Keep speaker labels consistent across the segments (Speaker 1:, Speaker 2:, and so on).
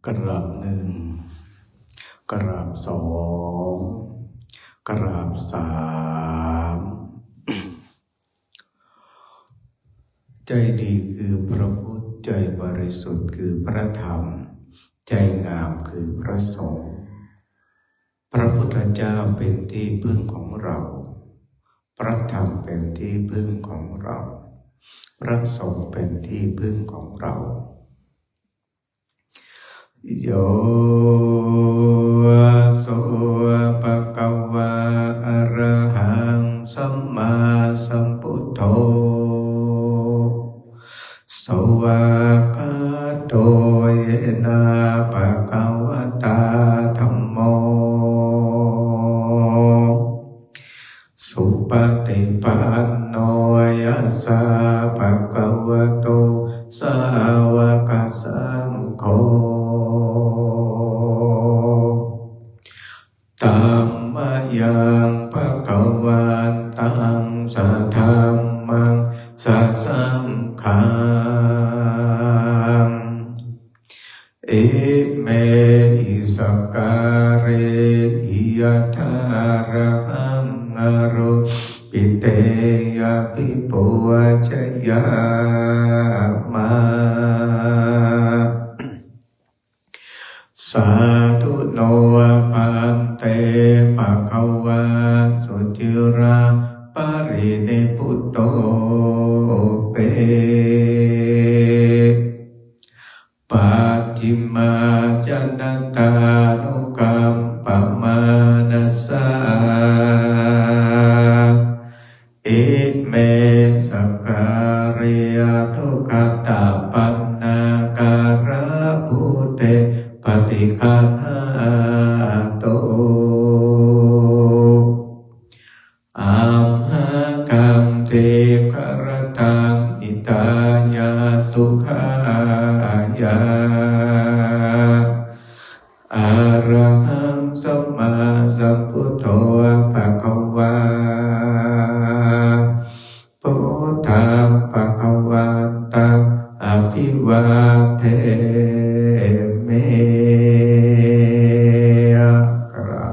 Speaker 1: กราบหนึ่งกราบสองกราบสามใจดีคือพระพุทธใจบริสุทธิ์คือพระธรรมใจงามคือพระสงฆ์พระพุทธเจ้าเป็นที่พึ่งของเราพระธรรมเป็นที่พึ่งของเราพระสงฆ์เป็นที่พึ่งของเราโยโสภะคะวะอะระหังสัมมาสัมพุทโธสวากขาโตเยนะภะคะวะตาธัมโมสุปฏิปันโนยัสสะภะคะวะโตสาวกสังโฆธัมมายังภะคะวันตังสัทธัมมังสัสสังฆังอิเมหิสักการะหิยะทาระหังอรุปิเตยะภิปุวัจยามาสาธุโนภันเตภะคะวะสุจิราปรินิพพุตโตเตปัจฉิมาจันตานุกัมปมานัสสะอิเมสักการยทุกขตาปันนาการะพุเตปฏิคันหาโตอัมหะกังเทครตังอิตายาสุขายาอะระหังสัมมาสัมพุทโธภะคะวะพุทธังภะคะวันตังอะภิวาเทมิกรา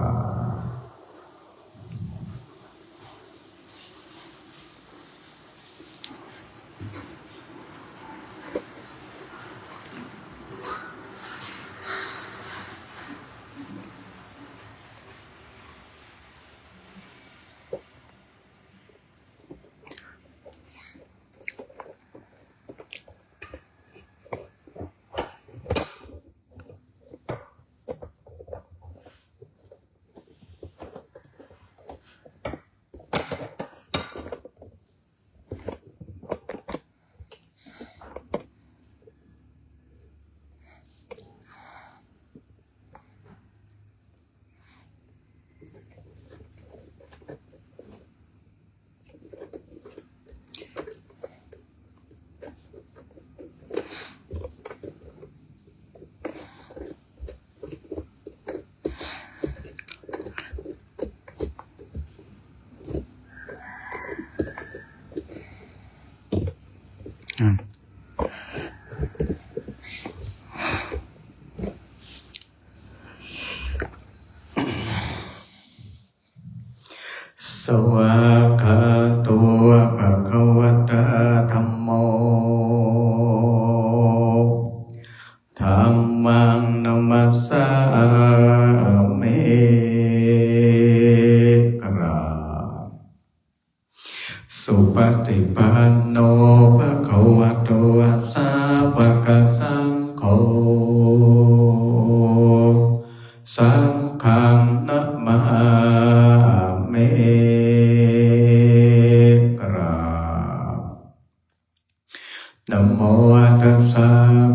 Speaker 1: สวากขาโตภะคะวะตาธัมโมธัมมังนัมมัสสามิกราบสุปฏิปันโนภะคะวะโตสาวกสังโฆสังฆังนะมามินะโมตัสสะ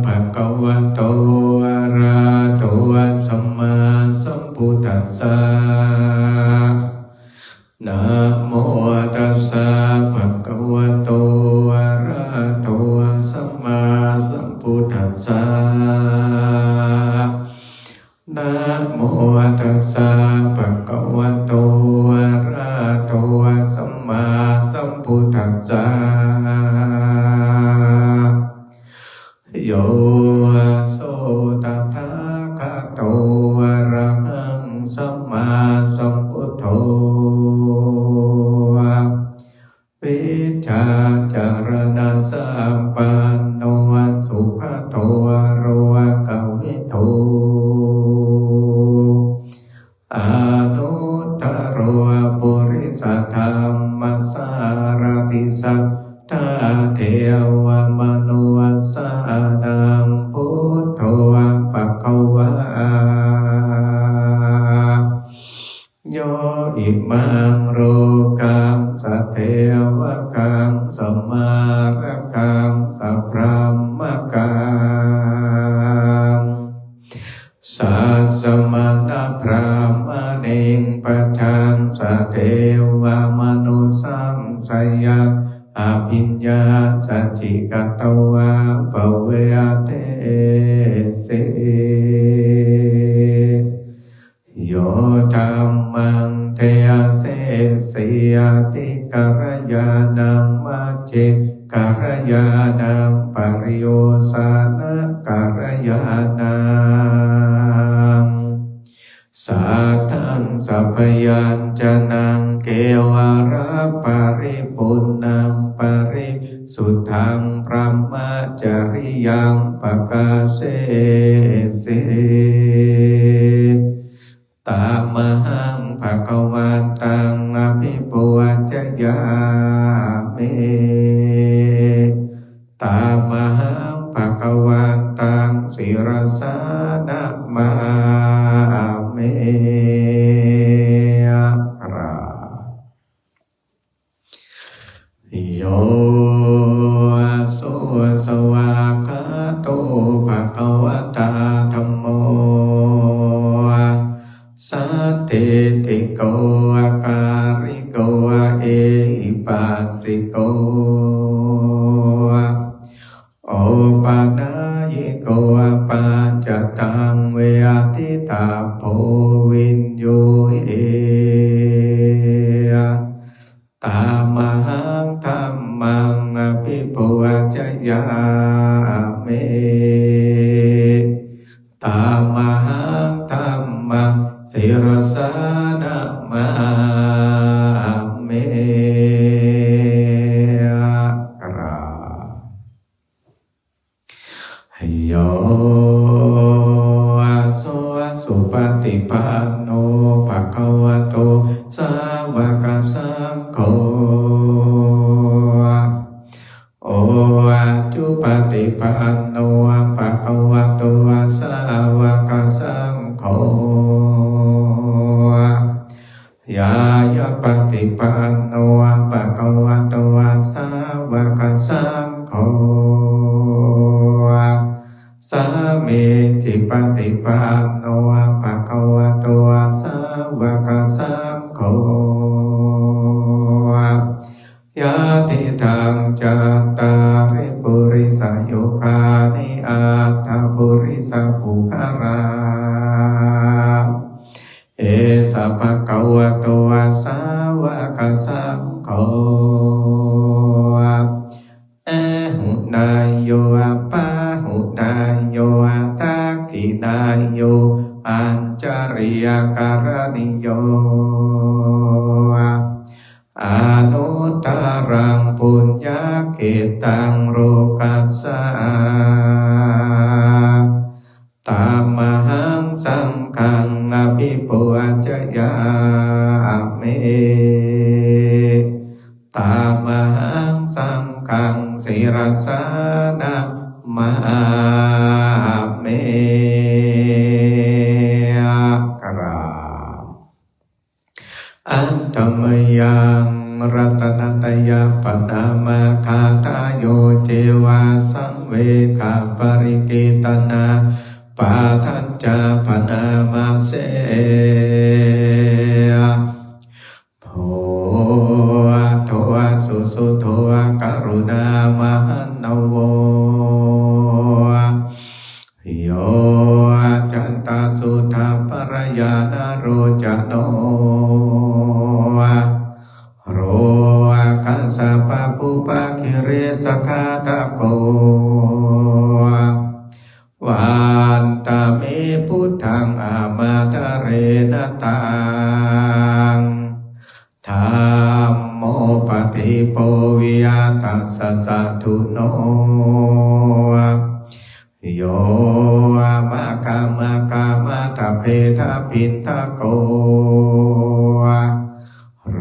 Speaker 1: ภะคะวะโตอะระหะโตสัมมาสัมพุทธัสสะนะโมตัสสะภะคะวะโตอะระหะโตสัมมาสัมพุทธัสสะนะโมตัสสะภะคะวะโตอะระหะโตสัมมาสัมพุทธัสสะโยโสตถา วมนุสสานังพุทโธภควาโยอิมังโรกังสัทเทวกังสมารกังสัพพะมะกังสัสสมณพรามเนงปัจจังสัทเทวมนุสังสยังอภิญญาสัจจิกตวะปเวเตเสโยธัมมังเทเสสียติกรยานังมัจเจกรยานังปริโยสานกรยานังสัทธังสัพพยัญจนังเกวาระปริปุณังปริสุทธังพรหมจริยังปกาเสเสตามหังภควตังอภิปุวัจยามิตามหังภควตังศิรสานะมามิโยสุสวากาโตภควตาธัมโมสัตถิติโกอาการิโกเอหิปัสสิโกโอปานายิโกปัจจตังเวทิตาโพวินโยเอตามหังธัมมังอภิปุวัจยามิตามหังธัมมังศิรสานะมามิโยสุปฏิปันโนภควโตสาวกสังโฆโอจุปฏิปันโนภควโตสาวกสังโฆยายะปฏิปันโนภควโตสาวกสังโฆสามีจิปฏิปันโนภควโตสาวกสังโฆยะติทังจัตตาริปุริสโยคานิอัตถปุริสปุคาราเอสะภควโตสาวกสังโฆเอหุนายโยปะหุนายโยทักขินายโยอัญจริยการณิโยอนุตตรังปุญญเกตังโลกัสสะตามหังสังฆังอภิปุวัจยามิตามหังสังฆังศิรสานะมามิอัตตมยังรัตนัตยาปนามาคาตาโยเจวาสังเวคาปริกิตนาปาทัญจาปนามาเสโพโทสุสุโทกรุณามหันโวโยจันตาสุทาปรยานาโรจโนโรกัสสะปะปุปะคิเรสคาตะโกวันตามิพุทธังอามาตะเรนตังธัมโมปฏิโปวิยตัสสะสัตถุโนโยมะกามะกามะตะเพทะพินทะโกโร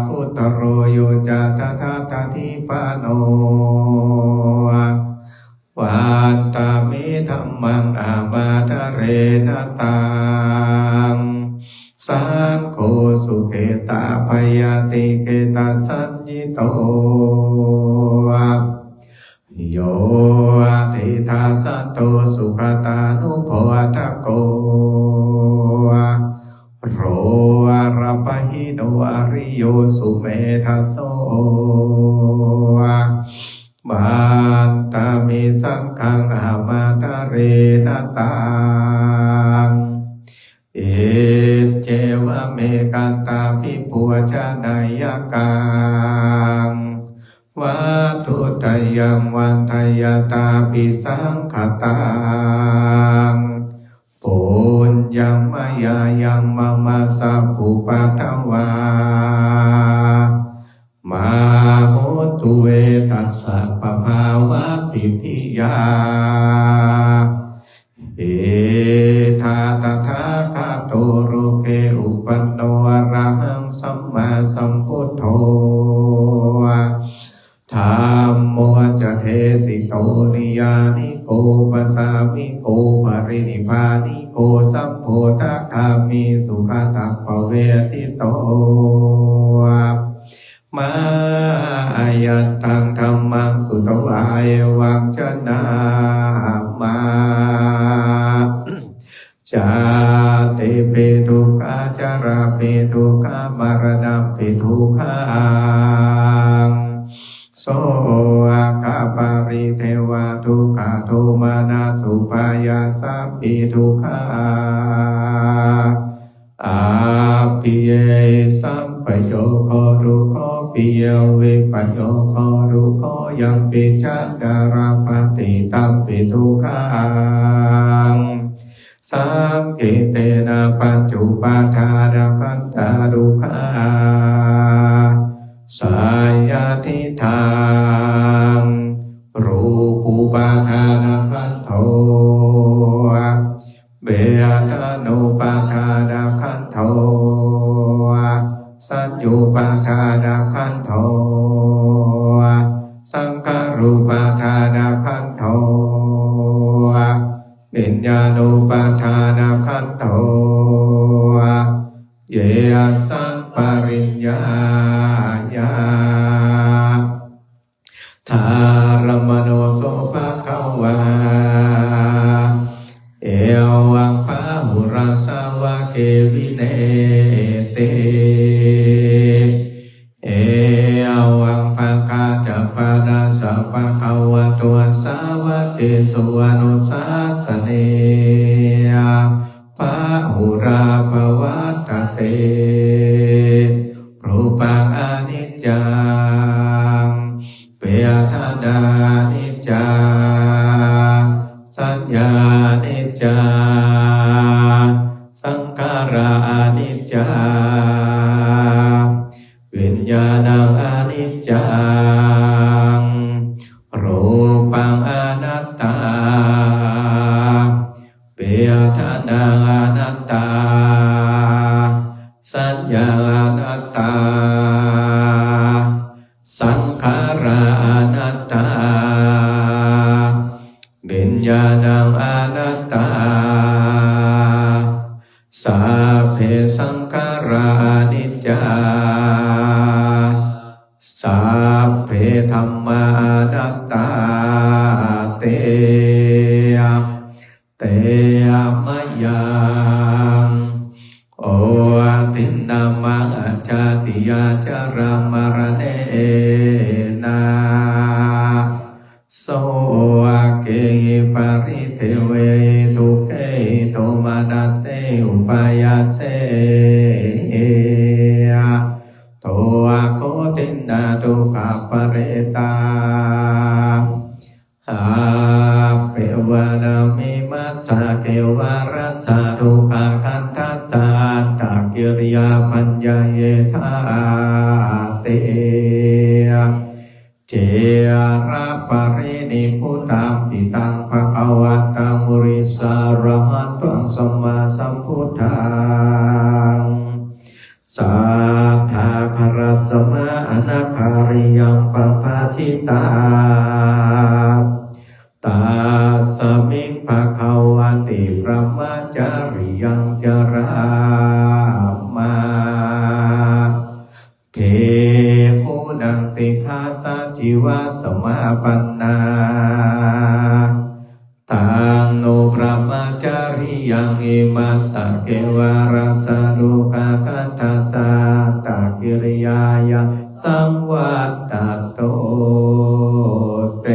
Speaker 1: กุตโรโยจะตถาตถิปโน ธัมมังอามาทะเรนะตังสังโฆสุเขตาปยาติเกตัสสัญญิโตโยติทาสัตโตสุขตานุโภทะโกโรรปหิโนอริโยสุเมทัสโสมันตามิสังฆังอามาทะเรนะตังเอเจวะเมกันตาภิปัวชนายกังวัตุตยัมวันทยตาปิสังขตังปุญญังมายายังมะมาสัพพุปัตตวามาโหตุเวตัสสะปะภาวะสิทธิยาเอธาตถาคโตโรเกอุปันโนอะระหังสัมมาสัมพุทโธธัมโมจะเทสิโตนิยานิโกปัสสามิโกปรินิพพานิโกสัมโพธคามิสุขตัปปเวทิโตมายัตตังธัมมังสุตวาเอวังชนะมาจาติปิทุกขาจาราปิทุกขามรณะปิทุกขังโสอาคาปาริเทวะทุกขโทมานาสุปายาสัพพิทุกขาอาปิเยสัมปโยโครุโคปิเยวิปโยโครุโคยังปิจันดาราปฏิตัมปิทุกขังสังกิเตนะปัจจุปาทานะขันธาทุกขาสายาทิทางรูปุปาทานะขันโธเบยทานุปาทานะขันโธสัญญูปาทานะขันโธสังขารูปาทานะขันโธวิญญาณุปาทานะขันโธเยสังปริญญาญาธารมโนโสภควาเอวังพาหุราสาวะเกวิเนเตเอวังภะกาจปานาสัพพะควะโตสาวะเตสุวานุสาสเนพาหุราภวัตเตรูปังอนิจจังเปยทานานิจจังสัญญานิจจังสังขารานิจจังวิญญาณังอนิจจังรูปังอนัตตาเปยทานังอนัตตาสัญญาอนัตตาสังขาราอนัตตาวิญญาณังอนัตตาสัพเพสังขารานิจจาสัพเพธัมมานัตตาเตเตมะยังโอตินนามังอาจาติยาจารามรเนนาโสเกปริเทเวทุเกโตมานาเสอุปายาเสโตโกตินนาทุกขปเรตาอาเปวานามิมัสสะเกวารัสสะทุกขคันทัสสะตะกิริยาปัญญาเยธาเตเจระปรินิพุตังปิตังภควตังบุริสารหันตังสัมมาสัมพุทธังสัทธาคารัสสมาอนาคาริยังปัปปะทิตาตาสมิงภ ชีวะสมาปันนาตังโนพระมาจาริยังอิมาสะเกวาราสารุกาคันทัสสะตากิริยายะสัมวัตตโตเต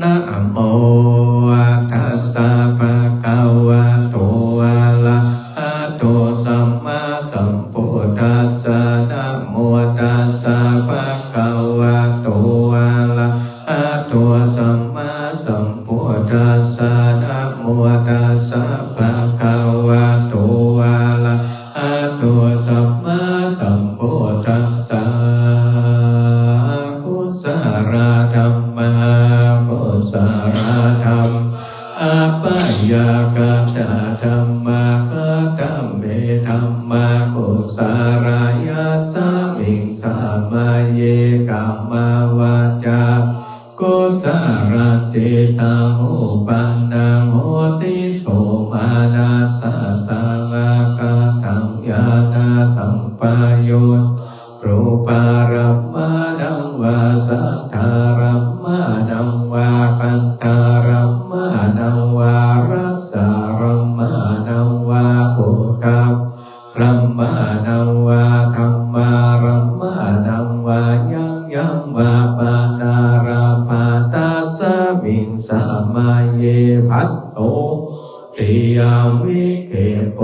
Speaker 1: นะโมตัสสะภะคะวะโตอะระหะโตสัมมาสัมพุทธัสสะนะโมตัสสะภะคะวะโตอะระหะโตสัมมาสัมพุทธัสสะนะโมตัสสะภะคะวะโตอะระหะโตสัมมาสัมพุทธัสสะกุศลธัมมากุศลธรรมอัปปยากตาธัมมากัตตเมธัมมากุศลายาสามิงสามาเยกัมมาวาจากุศลจิตตังอุปันนังโหติโสมานัสสะสังฆาตังญาณสัมปยุตรูปารมานังวาสัทธารมานังวาคันธารมานังวารัสสารมานังวาปุถตัพรัมมานังวาธัมมารัมมานังวายังยังวาปานาราปาตัสสะมิงสามาเยภัสโสติยามิเกโป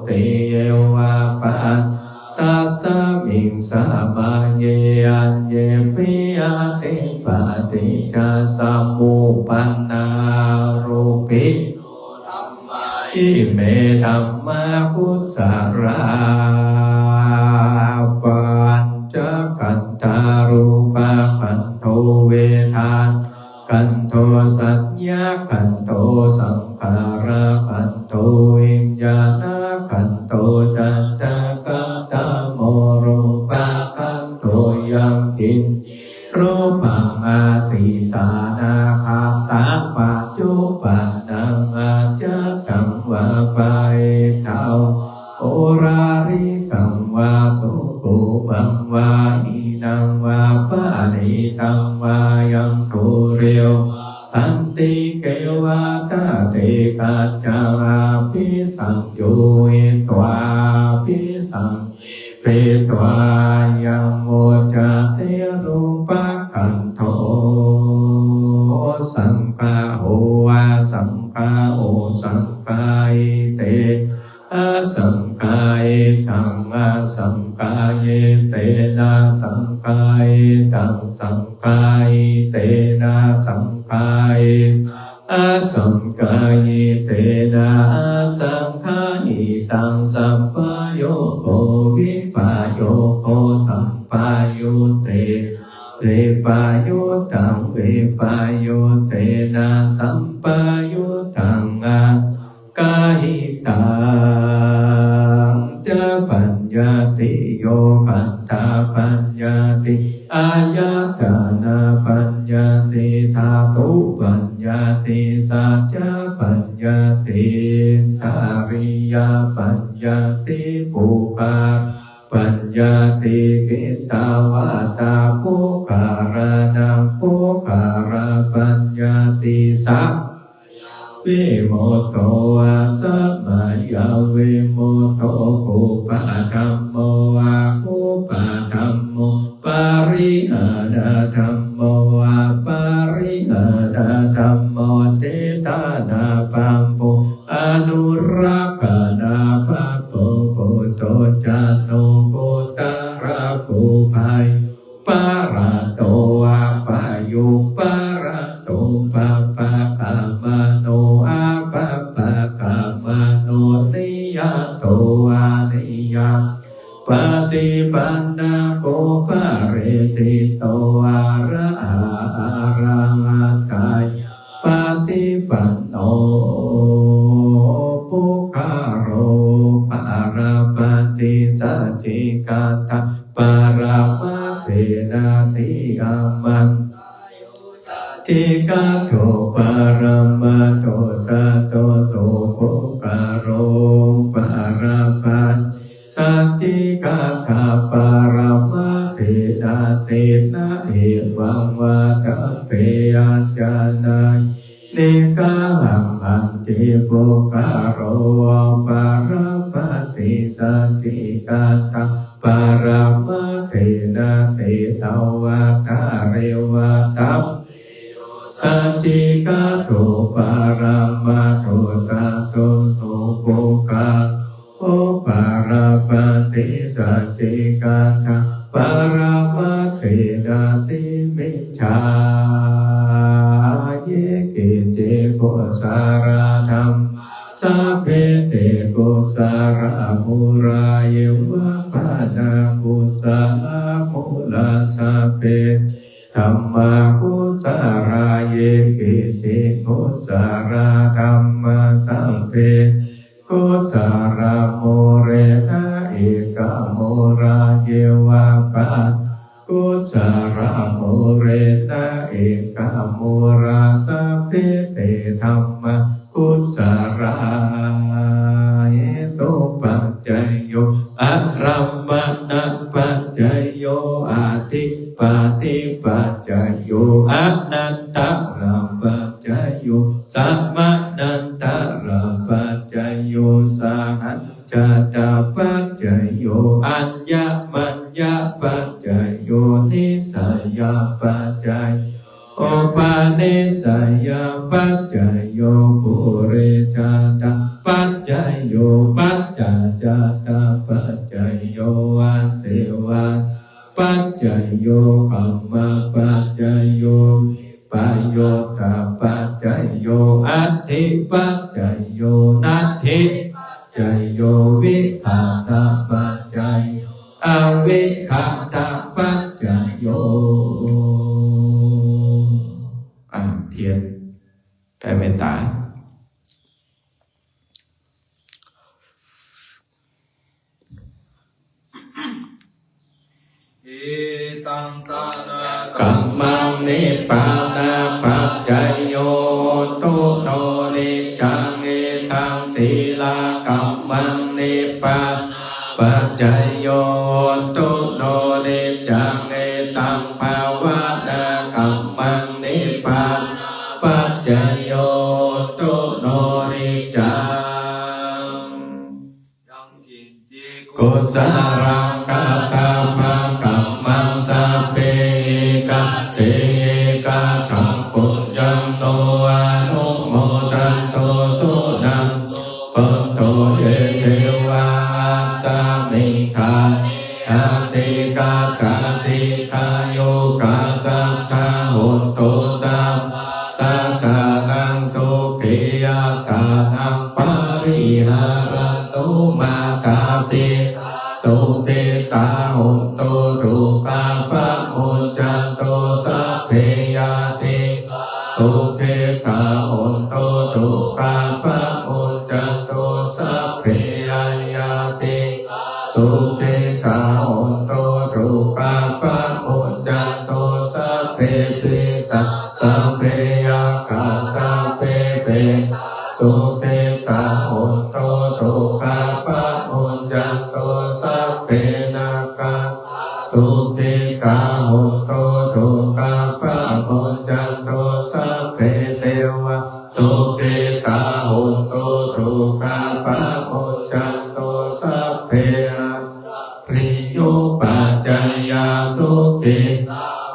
Speaker 1: ติเยวาปาตัสสะมิงสามาเยอัญเยปิอาติปาติจาสัมมุปันนารูปิอิเมธัมมากุศลาปัญจกันตารูปะคันโทเวทานกันโทสัญญากันโทสังขาระกันโทวิญญาณกันโทจันตกัตตโมรูปะกันโทยังกินรูปังอาติตานาคาตาปัจจุปันนังอาจตังวาไปเทาโอราริกังวาสุขุบังวาอินังวาปะริตังวายังทุเรียวสันติเกวาตาเตกัจจาภิสังโยตวาภิสังเปตวายังโมจะเตรูปะกันโทสังฆาโอวาสังฆาโอสังฆายเตอาสังฆายตังอาสังฆายเตนะสังฆายตังสังฆายเตนะสังฆายอาสังฆายเตนะสังฆายตังสัมปโยโควิปโยโคสัมปโยเตเวปโยตังเวปโยเตนะสัมปโยตังกาหิตังจะปัญญาติโยคันธาปัญญาติอายตนะปัญญาติธาตุปัญญาติสัจจะปัญญาติทาริยปัญญาติปุคาปัญญาติกิตาวาตาปุการานังปุการาปัญญาติสัพวิโมตโตอาสัมมาญาวิโมตโตปุปะธัมโมอาปุปะธัมโมปาริหานาธัมโมอาปาริหานาธัมโมเจตานาปัมโปอนุรักขานาปัปโปปุตโตจาโนปุตตะระกุภัยปาระโตอาปายุปาระโตปะปะกามโนอาปะปะกามโนนิยโตอานิยปฏิปันนาโกปะเรติโตอาระอารังกายปฏิปันโนปุคาโรปะระปฏิสัจจิกาตาปะระมะเตนะติอามันติกาโตปะระมะโตตะโตโสโภคาโรปะระปะ สัจจิกาถาปารมาเทนาเตนะเอวังวาทะเปยัญจนานิกาหังอันติโภคาโรปารปติสัจจิกาถาปารมาเทนะเตตวาทะเรวะตัพสัจจิกาโตปารามาโตตาโตสุโภคาโอปาราปติสัจจิกาถาปารามาเทนะติมิจฉาเยกิเจโกสาราธัมสัพเพเตโกสารามุราเยวะปานากุสามุลาสัพเพธัมมากุสาราเยกิเจโกสาราธัมมาสัพเพกุสาราโมเรนะเอกโมราเยวะปากุสาราโมเรนะเอกโมราสัพเพเตธัมมากุสาราเหตุปัจจยโยอะรัมมณปัจจยโยอาทิปาติปัจจยโยอะนันตรัมปัจจยโยสัมมานันตรัมปัจจยโยสหัจจตปัจจยโยอัญญมัญญปัจจยโยนิสัยยปัจจยโอปาเนสัยยปัจจยโยปุเรจาตปัจจยโยปัจจจตปัจจยโยวาเสวะปัจจยโยกัมมาปัจจยโยปโยตปัจจยโยอัตถิปัจจยโยนัตถิจยโยวิขาตปัจจยอวิขาตปัจจยโยเทียนแผ่เมตตากัมมังนิพพานาปัจจยโยตุโนนิจังเอทังศีลากัมมังนิพพานาปัจจยโยตุโนนิจังเอตังภาวนากัมมังนิพพานาปัจจยโยตุโนนิจังกุศลังกตปะกัมมังสัพเพกะเตกะธัมปุญญังโตอนุโมทันโตสุนันปันโตเยเทวาสามิทาอาติกาสาติกาโยกาสัทธาหุนโตสัมสัทธานังสุขิยาตานังปาริหารันตุมาตาติสุติตาหุนโตตุกาปะมุจจันโตสัพเพยาติสุเขตาหุนโตตุกาปะมุจจันโตสัพเพยาติสุเขตาหุนโตตุกาปะมุจจันโตสัพเพปิสัพสัพเพยากาสัพเพเปสุเขตาหุนโตตุกาปะมุจจันโตสัพเพนาคาสุติกาหุนโตตุกาปะมุจจันโตสัพเพเทวะสุติกาหุนโตตุกาปะมุจจันโตสัพเพริโยปัจจยาสุติ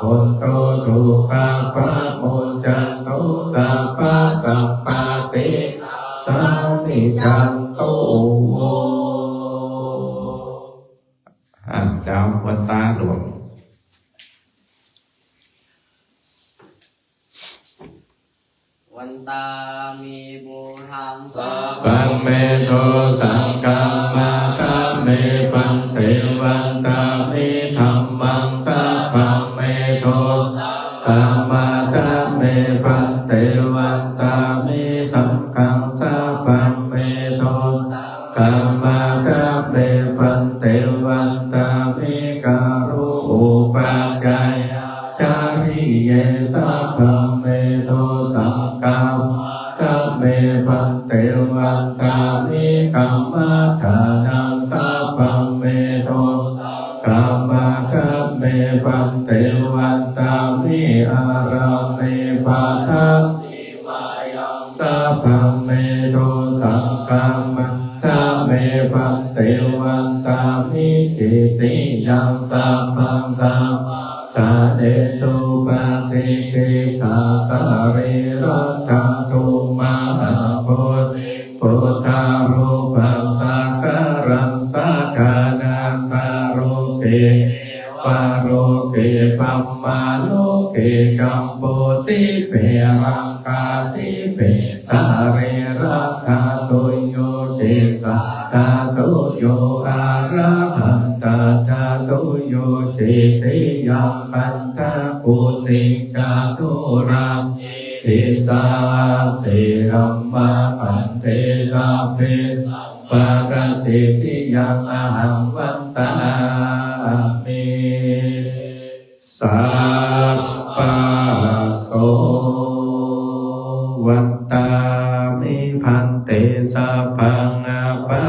Speaker 1: หุนโตตุกาปะมุจจันโตสัพพะสัพพะเตสัมมิจันโตเจ้าวัดตาหลวง
Speaker 2: วันตามีบูหังสัพ
Speaker 1: ปังเมโทสังฆมาตาเมปันเทวันตามิธัมมังสัพพังเมโทสังฆมาตาเมปันเทวันตามิสังฆังสัพพังเมโทสังฆมาตาเมปันเทวันตามิการุอุปาจายาจาริเยสัพพังเมโทสังฆตเมปันเตวันตามิกัมมัฏฐานังสัพ พังเมโตกามะกัมเมปันเตวันตามิอาราเมปะทะสัพพังเมโตสังฆามัตถะเมปันเตวันตามิจิติยังสัพพังสัพตาเดตุปะติกิกาสาริรัตถตุมาพุทธพุทธารูปังสักการังสักการะคารุเกปาโรเกปัมมาโลเกกัมโปติเปรังกาติเปสาเรรัตโตโยเตสะตาโตโยอาระหันตาตาโตโยเจติยังปันตะปุติจาตุรังทิสาเสรัมมาปันเตสัพเพปะระจิติยังอหังวันตามิสัพพะโสวันตามิพันเตสัพพังอาปะ